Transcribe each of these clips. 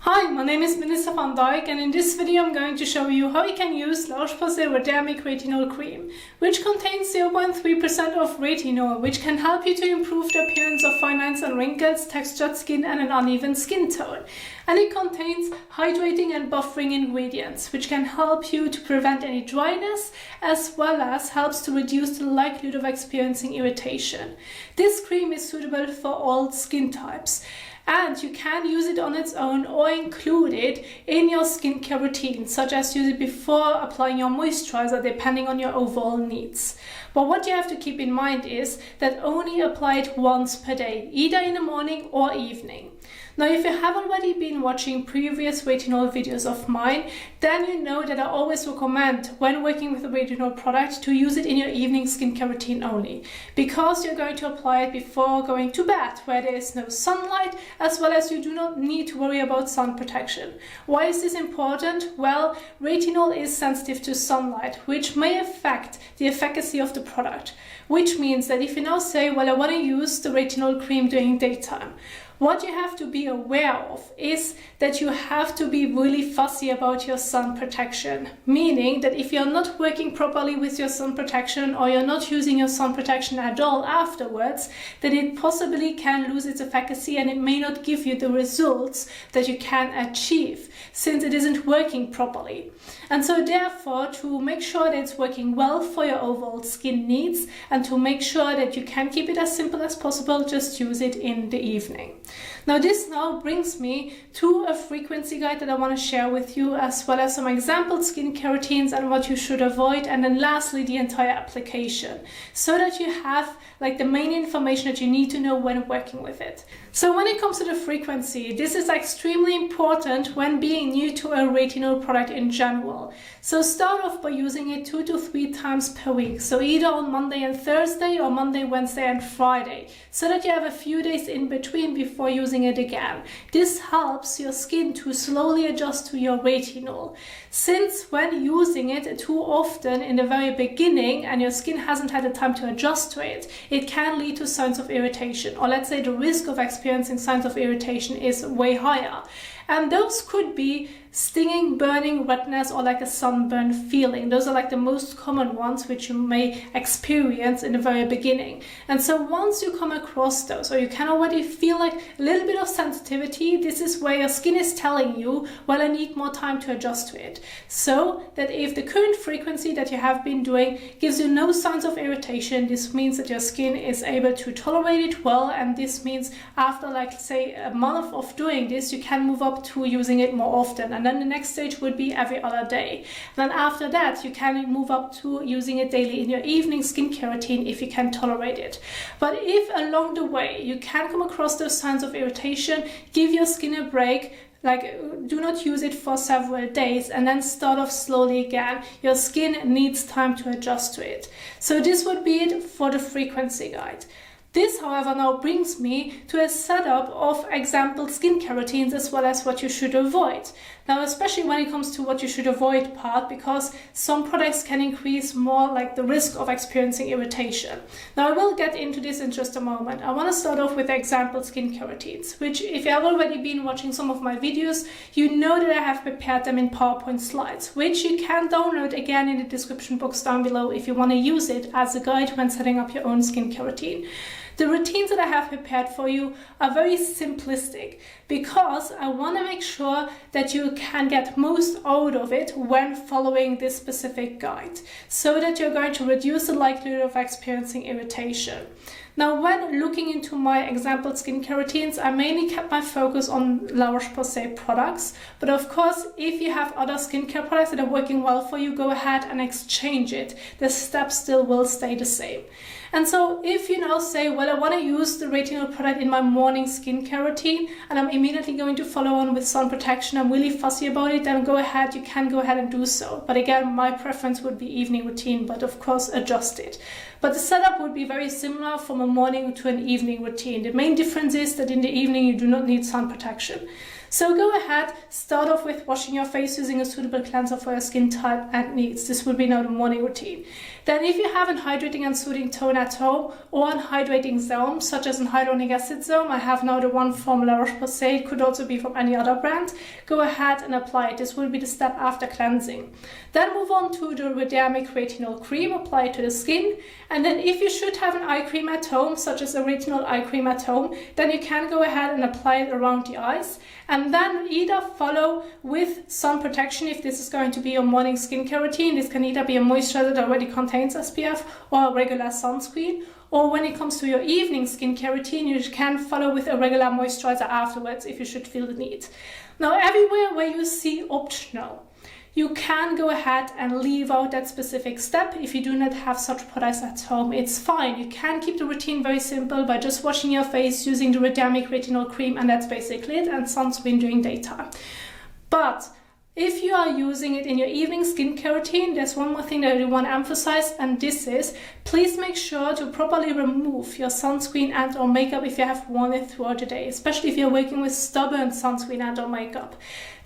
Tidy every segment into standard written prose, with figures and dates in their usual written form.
Hi, my name is Melissa van Dijk, and in this video I'm going to show you how you can use Roche-Posay Redermic Retinol Cream, which contains 0.3% of retinol, which can help you to improve the appearance of fine lines and wrinkles, textured skin and an uneven skin tone. And it contains hydrating and buffering ingredients, which can help you to prevent any dryness, as well as helps to reduce the likelihood of experiencing irritation. This cream is suitable for all skin types, and you can use it on its own or include it in your skincare routine, such as use it before applying your moisturizer, depending on your overall needs. But what you have to keep in mind is that only apply it once per day, either in the morning or evening. Now, if you have already been watching previous retinol videos of mine, then you know that I always recommend, when working with a retinol product, to use it in your evening skincare routine only, because you're going to apply it before going to bed, where there is no sunlight, as well as you do not need to worry about sun protection. Why is this important? Well, retinol is sensitive to sunlight, which may affect the efficacy of the product, which means that if you now say, well, I want to use the retinol cream during daytime, what you have to be aware of is that you have to be really fussy about your sun protection, meaning that if you're not working properly with your sun protection, or you're not using your sun protection at all afterwards, then it possibly can lose its efficacy and it may not give you the results that you can achieve, since it isn't working properly. And so therefore, to make sure that it's working well for your overall skin needs, and to make sure that you can keep it as simple as possible, just use it in the evening. Now, this now brings me to a frequency guide that I want to share with you, as well as some example skincare routines and what you should avoid, and then lastly the entire application, so that you have like the main information that you need to know when working with it. So when it comes to the frequency, this is extremely important when being new to a retinol product in general. So start off by using it 2 to 3 times per week, so either on Monday and Thursday or Monday, Wednesday and Friday, so that you have a few days in between before using it again. This helps your skin to slowly adjust to your retinol, since when using it too often in the very beginning and your skin hasn't had the time to adjust to it, it can lead to signs of irritation, or let's say the risk of experiencing signs of irritation is way higher. And those could be stinging, burning, redness, or like a sunburn feeling. Those are like the most common ones which you may experience in the very beginning. And so once you come across those, or you can already feel like a little bit of sensitivity, this is where your skin is telling you, well, I need more time to adjust to it. So that if the current frequency that you have been doing gives you no signs of irritation, this means that your skin is able to tolerate it well, and this means after like say a month of doing this, you can move up to using it more often. And then the next stage would be every other day. And then after that, you can move up to using it daily in your evening skincare routine if you can tolerate it. But if along the way you can come across those signs of irritation, give your skin a break. Like, do not use it for several days and then start off slowly again. Your skin needs time to adjust to it. So this would be it for the frequency guide. This, however, now brings me to a setup of example skincare routines, as well as what you should avoid. Now, especially when it comes to what you should avoid part, because some products can increase more like the risk of experiencing irritation. Now, I will get into this in just a moment. I want to start off with example skincare routines, which if you have already been watching some of my videos, you know that I have prepared them in PowerPoint slides, which you can download again in the description box down below if you want to use it as a guide when setting up your own skincare routine. The routines that I have prepared for you are very simplistic, because I want to make sure that you can get most out of it when following this specific guide, so that you're going to reduce the likelihood of experiencing irritation. Now, when looking into my example skincare routines, I mainly kept my focus on La Roche-Posay products. But of course, if you have other skincare products that are working well for you, go ahead and exchange it. The steps still will stay the same. And so if you now say, well, I want to use the retinol product in my morning skincare routine, and I'm immediately going to follow on with sun protection, I'm really fussy about it, then go ahead, you can go ahead and do so. But again, my preference would be evening routine, but of course adjust it. But the setup would be very similar from a morning to an evening routine. The main difference is that in the evening you do not need sun protection. So go ahead, start off with washing your face using a suitable cleanser for your skin type and needs. This will be now the morning routine. Then if you have an hydrating and soothing tone at home or an hydrating serum, such as an hyaluronic acid serum, I have now the one from La Roche-Posay, it could also be from any other brand, go ahead and apply it. This will be the step after cleansing. Then move on to the Redermic Retinol Cream, apply it to the skin. And then if you should have an eye cream at home, such as a retinol eye cream at home, then you can go ahead and apply it around the eyes. And then either follow with sun protection if this is going to be your morning skincare routine. This can either be a moisturizer that already contains SPF or a regular sunscreen. Or when it comes to your evening skincare routine, you can follow with a regular moisturizer afterwards if you should feel the need. Now, everywhere where you see optional, you can go ahead and leave out that specific step. If you do not have such products at home, it's fine. You can keep the routine very simple by just washing your face using the Redermic Retinol Cream, and that's basically it, and sunscreen during daytime. But if you are using it in your evening skincare routine, there's one more thing that I really want to emphasize, and this is, please make sure to properly remove your sunscreen and or makeup if you have worn it throughout the day, especially if you're working with stubborn sunscreen and or makeup.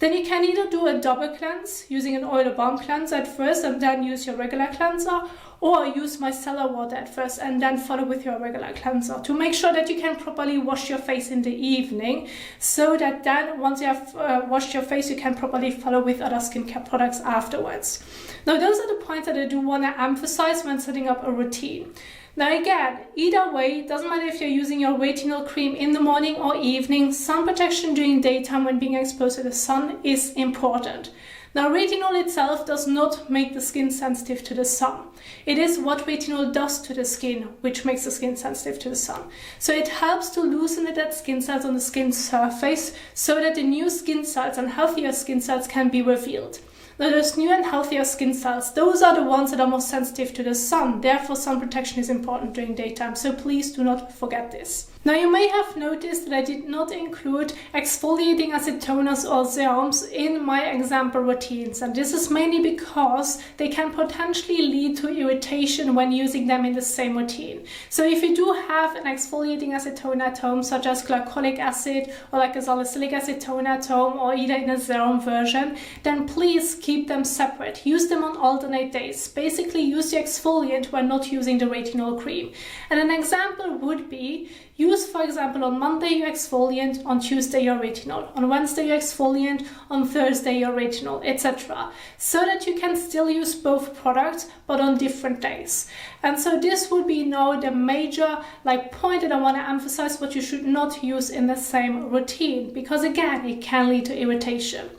Then you can either do a double cleanse using an oil or balm cleanser at first and then use your regular cleanser, or use micellar water at first and then follow with your regular cleanser to make sure that you can properly wash your face in the evening, so that then once you have washed your face, you can properly follow with other skincare products afterwards. Now, those are the points that I do want to emphasize when setting up a routine. Now again, either way, it doesn't matter if you're using your retinol cream in the morning or evening, sun protection during daytime when being exposed to the sun is important. Now, retinol itself does not make the skin sensitive to the sun. It is what retinol does to the skin which makes the skin sensitive to the sun. So it helps to loosen the dead skin cells on the skin surface so that the new skin cells and healthier skin cells can be revealed. Now, those new and healthier skin cells, those are the ones that are most sensitive to the sun. Therefore, sun protection is important during daytime. So please do not forget this. Now, you may have noticed that I did not include exfoliating acid toners or serums in my example routines, and this is mainly because they can potentially lead to irritation when using them in the same routine. So if you do have an exfoliating acid toner at home, such as glycolic acid or like a salicylic acid toner at home, or either in a serum version, then please keep them separate. Use them on alternate days. Basically, use the exfoliant when not using the retinol cream. And an example would be, use, for example, on Monday your exfoliant, on Tuesday your retinol, on Wednesday your exfoliant, on Thursday your retinol, etc. So that you can still use both products but on different days. And so this would be now the major point that I want to emphasize, what you should not use in the same routine, because again, it can lead to irritation.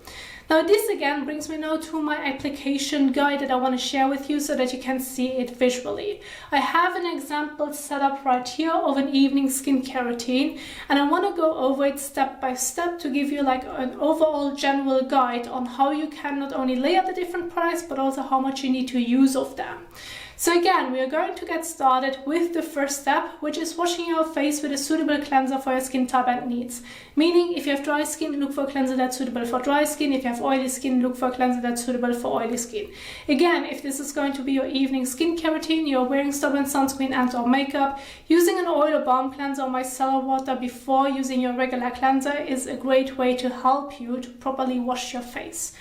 Now, this again brings me now to my application guide that I want to share with you so that you can see it visually. I have an example set up right here of an evening skincare routine, and I want to go over it step by step to give you an overall general guide on how you can not only lay out the different products but also how much you need to use of them. So again, we are going to get started with the first step, which is washing your face with a suitable cleanser for your skin type and needs. Meaning, if you have dry skin, look for a cleanser that's suitable for dry skin. If you have oily skin, look for a cleanser that's suitable for oily skin. Again, if this is going to be your evening skincare routine, you're wearing stubborn sunscreen and or makeup, using an oil or balm cleanser or micellar water before using your regular cleanser is a great way to help you to properly wash your face.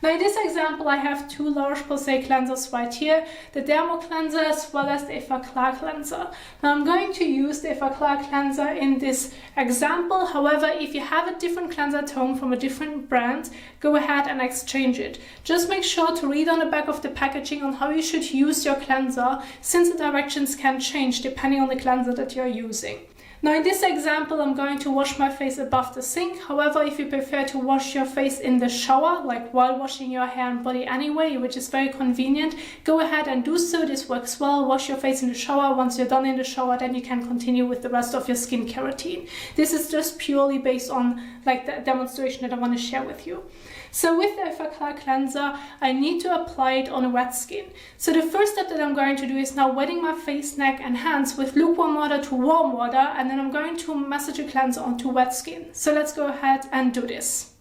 Now, in this example, I have two La Roche-Posay cleansers right here, the Dermo cleanser as well as the Effaclar cleanser. Now, I'm going to use the Effaclar cleanser in this example. However, if you have a different cleanser at home from a different brand, go ahead and exchange it. Just make sure to read on the back of the packaging on how you should use your cleanser, since the directions can change depending on the cleanser that you're using. Now, in this example, I'm going to wash my face above the sink. However, if you prefer to wash your face in the shower, like while washing your hair and body anyway, which is very convenient, go ahead and do so. This works well. Wash your face in the shower. Once you're done in the shower, then you can continue with the rest of your skincare routine. This is just purely based on the demonstration that I want to share with you. So with the Effaclar cleanser, I need to apply it on wet skin. So the first step that I'm going to do is now wetting my face, neck and hands with lukewarm water to warm water, and then I'm going to massage the cleanser onto wet skin. So let's go ahead and do this.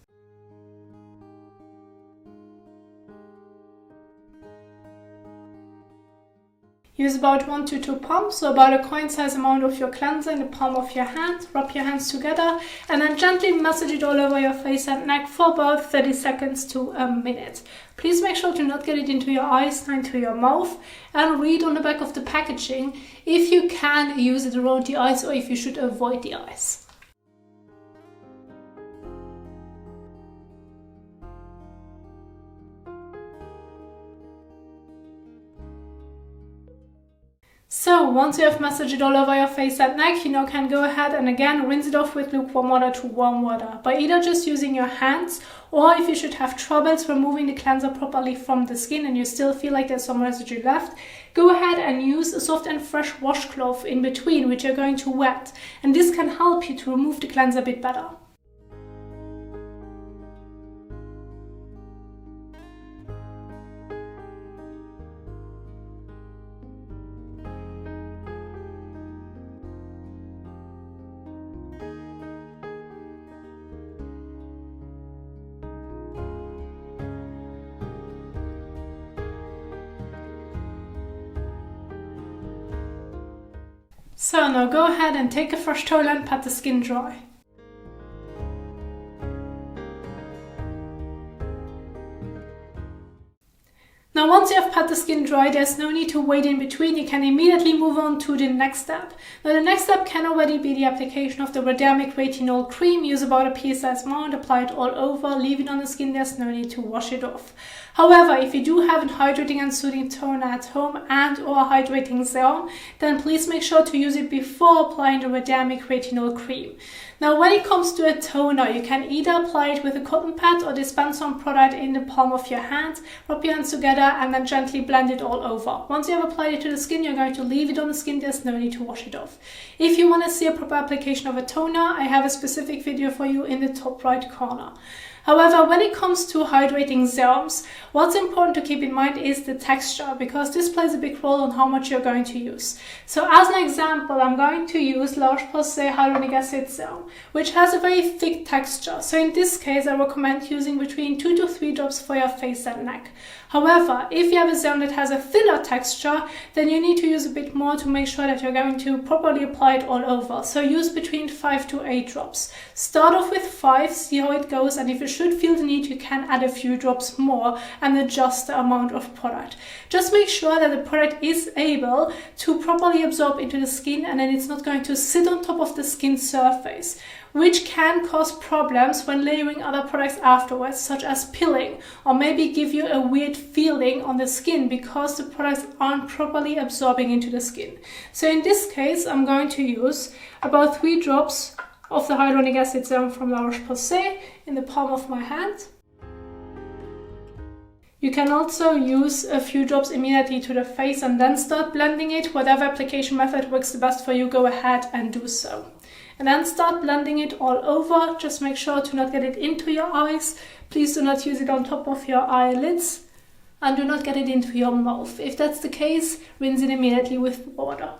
Use about 1 to 2 pumps, so about a coin-size amount of your cleanser in the palm of your hand. Rub your hands together and then gently massage it all over your face and neck for about 30 seconds to a minute. Please make sure to not get it into your eyes, nor into your mouth, and read on the back of the packaging if you can use it around the eyes or if you should avoid the eyes. So once you have massaged it all over your face and neck, you now can go ahead and again rinse it off with lukewarm water to warm water by either just using your hands, or if you should have troubles removing the cleanser properly from the skin and you still feel like there's some residue left, go ahead and use a soft and fresh washcloth in between, which you're going to wet, and this can help you to remove the cleanser a bit better. So now go ahead and take a fresh towel and pat the skin dry. Now once you have pat the skin dry, there's no need to wait in between, you can immediately move on to the next step. Now the next step can already be the application of the Redermic Retinol Cream. Use about a pea-sized amount, apply it all over, leave it on the skin, there's no need to wash it off. However, if you do have a hydrating and soothing toner at home and or a hydrating serum, then please make sure to use it before applying the Redermic Retinol Cream. Now when it comes to a toner, you can either apply it with a cotton pad or dispense some product in the palm of your hand, rub your hands together and then gently blend it all over. Once you have applied it to the skin, you're going to leave it on the skin, there's no need to wash it off. If you want to see a proper application of a toner, I have a specific video for you in the top right corner. However, when it comes to hydrating serums, what's important to keep in mind is the texture, because this plays a big role on how much you're going to use. So as an example, I'm going to use Roche-Posay Hyaluronic Acid Serum, which has a very thick texture. So in this case, I recommend using between 2 to 3 drops for your face and neck. However, if you have a serum that has a thinner texture, then you need to use a bit more to make sure that you're going to properly apply it all over. So use between 5 to 8 drops. Start off with 5, see how it goes, and if you should feel the need, you can add a few drops more and adjust the amount of product. Just make sure that the product is able to properly absorb into the skin and then it's not going to sit on top of the skin surface, which can cause problems when layering other products afterwards, such as pilling, or maybe give you a weird feeling on the skin because the products aren't properly absorbing into the skin. So in this case, I'm going to use about 3 drops of the hyaluronic acid serum from La Roche-Posay in the palm of my hand. You can also use a few drops immediately to the face and then start blending it. Whatever application method works the best for you, go ahead and do so. And then start blending it all over. Just make sure to not get it into your eyes. Please do not use it on top of your eyelids. And do not get it into your mouth. If that's the case, rinse it immediately with water.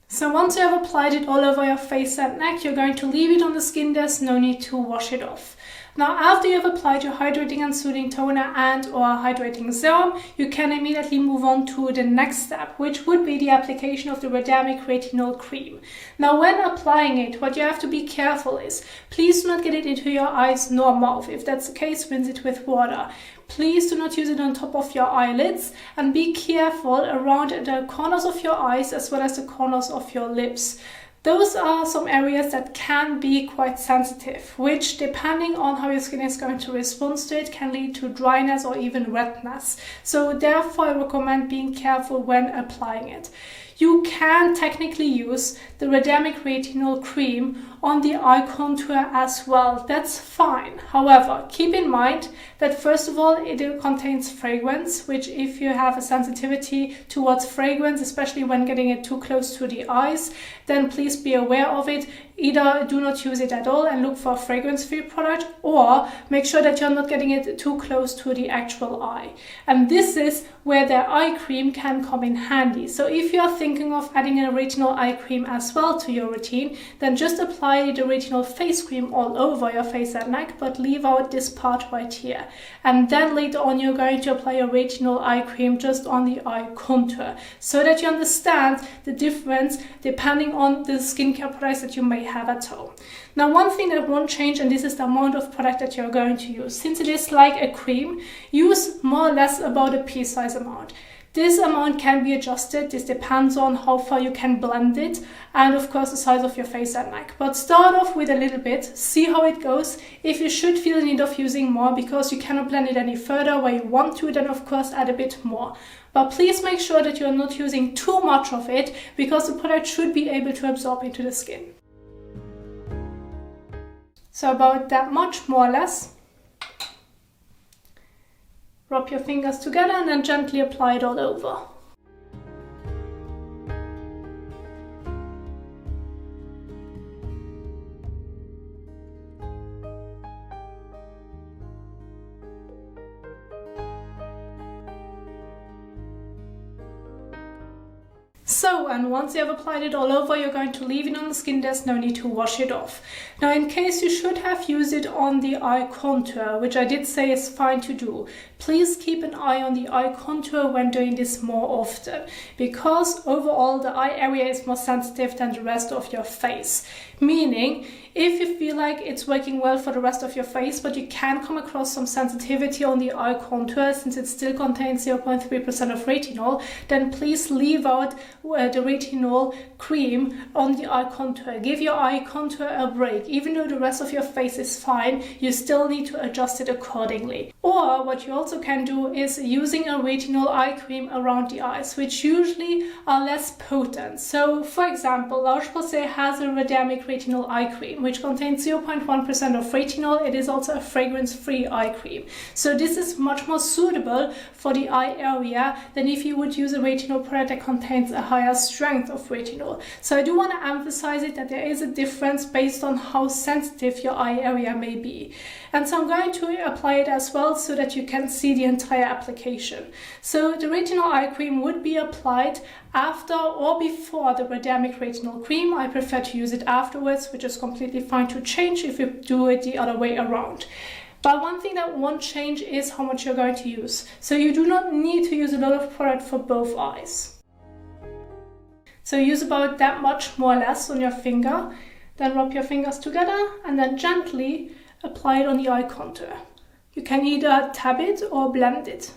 So once you have applied it all over your face and neck, you're going to leave it on the skin, there's no need to wash it off. Now after you have applied your hydrating and soothing toner and or hydrating serum, you can immediately move on to the next step, which would be the application of the Redermic Retinol Cream. Now when applying it, what you have to be careful is, please do not get it into your eyes nor mouth. If that's the case, rinse it with water. Please do not use it on top of your eyelids and be careful around the corners of your eyes as well as the corners of your lips. Those are some areas that can be quite sensitive, which depending on how your skin is going to respond to it can lead to dryness or even redness. So therefore I recommend being careful when applying it. You can technically use the Redermic Retinol Cream on the eye contour as well. That's fine. However, keep in mind that first of all it contains fragrance, which if you have a sensitivity towards fragrance, especially when getting it too close to the eyes, then please be aware of it. either do not use it at all and look for a fragrance-free product, or make sure that you're not getting it too close to the actual eye. And this is where the eye cream can come in handy. So if you're thinking of adding a retinol eye cream as well to your routine, then just apply the retinol face cream all over your face and neck, but leave out this part right here. And then later on you're going to apply a retinol eye cream just on the eye contour, so that you understand the difference depending on the skincare products that you may have at home. Now, one thing that won't change, and this is the amount of product that you're going to use. Since it is like a cream, use more or less about a pea-size amount. This amount can be adjusted. This depends on how far you can blend it and of course the size of your face and neck. But start off with a little bit, see how it goes. If you should feel the need of using more because you cannot blend it any further where you want to, then of course add a bit more. But please make sure that you're not using too much of it, because the product should be able to absorb into the skin. So about that much, more or less. Rub your fingers together and then gently apply it all over. So, and once you have applied it all over, you're going to leave it on the skin. There's no need to wash it off. Now, in case you should have used it on the eye contour, which I did say is fine to do, please keep an eye on the eye contour when doing this more often, because overall the eye area is more sensitive than the rest of your face. Meaning, if you feel like it's working well for the rest of your face, but you can come across some sensitivity on the eye contour since it still contains 0.3% of retinol, then please leave out the retinol cream on the eye contour. Give your eye contour a break. Even though the rest of your face is fine, you still need to adjust it accordingly. Or what you also can do is using a retinol eye cream around the eyes, which usually are less potent. So for example, Roche-Posay has a Redermic Retinol Eye Cream, which contains 0.1% of retinol. It is also a fragrance-free eye cream. So this is much more suitable for the eye area than if you would use a retinol product that contains a higher strength of retinol. So I do want to emphasize it that there is a difference based on how sensitive your eye area may be. And so I'm going to apply it as well so that you can see the entire application. So the retinol eye cream would be applied after or before the Redermic Retinol Cream. I prefer to use it afterwards, which is completely fine to change if you do it the other way around. But one thing that won't change is how much you're going to use. So you do not need to use a lot of product for both eyes. So use about that much, more or less, on your finger. Then rub your fingers together and then gently apply it on the eye contour. You can either tap it or blend it.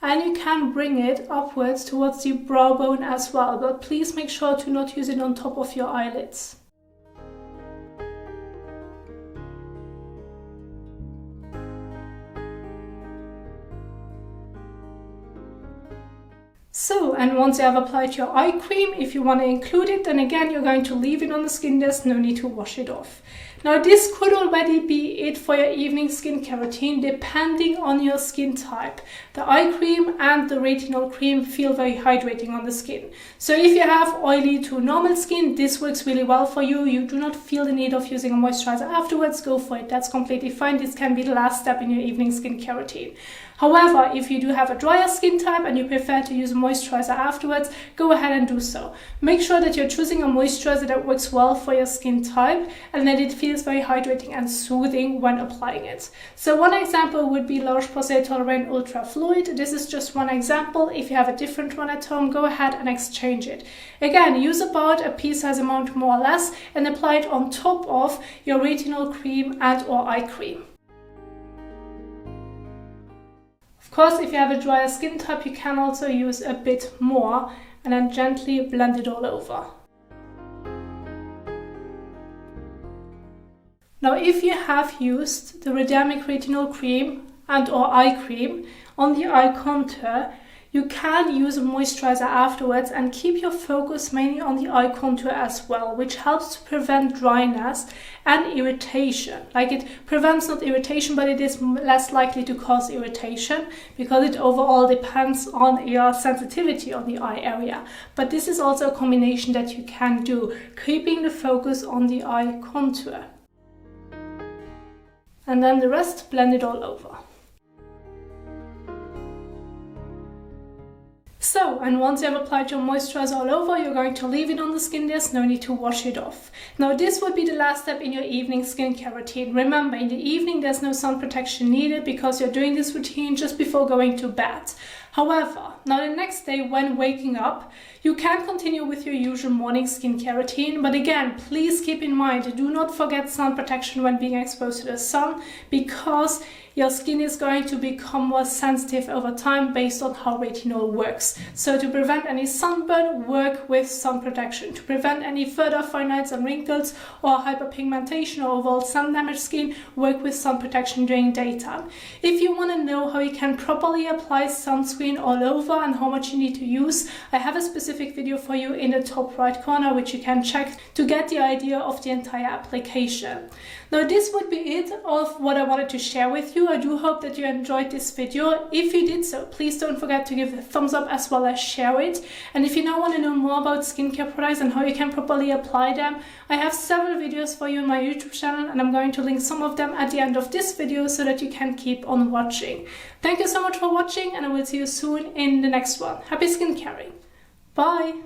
And you can bring it upwards towards the brow bone as well, but please make sure to not use it on top of your eyelids. So, and once you have applied your eye cream, if you want to include it, then again you're going to leave it on the skin. There's no need to wash it off. Now this could already be it for your evening skincare routine, depending on your skin type. The eye cream and the retinol cream feel very hydrating on the skin. So if you have oily to normal skin, this works really well for you. You do not feel the need of using a moisturizer afterwards, go for it. That's completely fine. This can be the last step in your evening skincare routine. However, if you do have a drier skin type and you prefer to use a moisturizer afterwards, go ahead and do so. Make sure that you're choosing a moisturizer that works well for your skin type and that it feels very hydrating and soothing when applying it. So one example would be Roche-Posay Toleriane Ultra Fluid. This is just one example. If you have a different one at home, go ahead and exchange it. Again, use about a pea-size amount more or less and apply it on top of your retinol cream and or eye cream. Of course, if you have a drier skin type, you can also use a bit more and then gently blend it all over. Now, if you have used the Redermic Retinol Cream and or eye cream on the eye contour, you can use a moisturizer afterwards and keep your focus mainly on the eye contour as well, which helps to prevent dryness and irritation. Like, it prevents not irritation, but it is less likely to cause irritation because it overall depends on your sensitivity on the eye area. But this is also a combination that you can do, keeping the focus on the eye contour. And then the rest, blend it all over. So, and once you have applied your moisturizer all over, you're going to leave it on the skin. There's no need to wash it off. Now, this would be the last step in your evening skincare routine. Remember, in the evening, there's no sun protection needed because you're doing this routine just before going to bed. However, now the next day when waking up, you can continue with your usual morning skincare routine, but again, please keep in mind, do not forget sun protection when being exposed to the sun, because your skin is going to become more sensitive over time based on how retinol works. So to prevent any sunburn, work with sun protection. To prevent any further fine lines and wrinkles or hyperpigmentation or overall sun damaged skin, work with sun protection during daytime. If you want to know how you can properly apply sunscreen all over and how much you need to use, I have a specific video for you in the top right corner, which you can check to get the idea of the entire application. Now, this would be it of what I wanted to share with you. I do hope that you enjoyed this video. If you did so, please don't forget to give it a thumbs up as well as share it. And if you now want to know more about skincare products and how you can properly apply them, I have several videos for you on my YouTube channel, and I'm going to link some of them at the end of this video so that you can keep on watching. Thank you so much for watching, and I will see you soon in the next one. Happy skincaring. Bye!